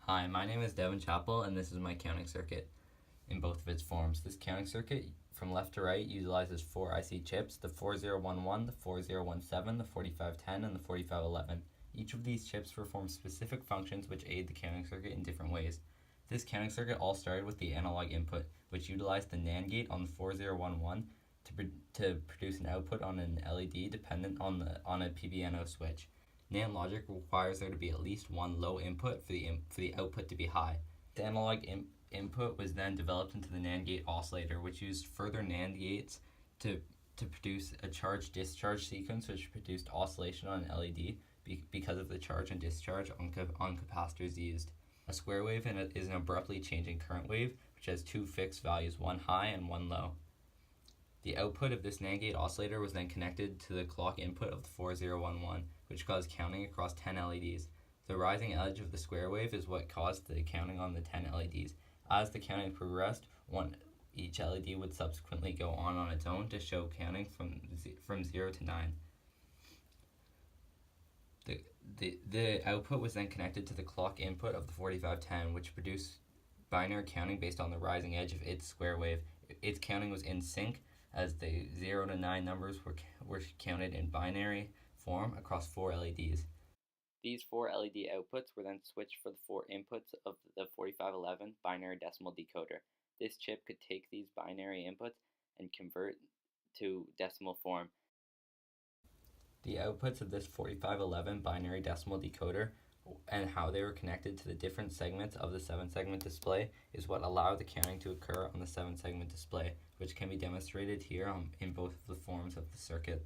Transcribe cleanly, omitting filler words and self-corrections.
Hi, my name is Devin Chappell, and this is my counting circuit in both of its forms. This counting circuit, from left to right, utilizes four IC chips: the 4011, the 4017, the 4510, and the 4511. Each of these chips perform specific functions which aid the counting circuit in different ways. This counting circuit all started with the analog input, which utilized the NAND gate on the 4011 to produce an output on an LED dependent on a PBNO switch. NAND logic requires there to be at least one low input for the output to be high. The analog input was then developed into the NAND gate oscillator, which used further NAND gates to produce a charge discharge sequence, which produced oscillation on an LED because of the charge and discharge on capacitors used. A square wave is an abruptly changing current wave, which has two fixed values, one high and one low. The output of this NAND gate oscillator was then connected to the clock input of the 4011, which caused counting across 10 LEDs. The rising edge of the square wave is what caused the counting on the 10 LEDs. As the counting progressed, each LED would subsequently go on its own to show counting from 0 to 9. The output was then connected to the clock input of the 4510, which produced binary counting based on the rising edge of its square wave. Its counting was in sync, as the 0 to 9 numbers were counted in binary form across four LEDs. These four LED outputs were then switched for the four inputs of the 4511 binary decimal decoder. This chip could take these binary inputs and convert to decimal form. The outputs of this 4511 binary decimal decoder and how they were connected to the different segments of the 7-segment display is what allowed the counting to occur on the 7-segment display, which can be demonstrated here in both of the forms of the circuit.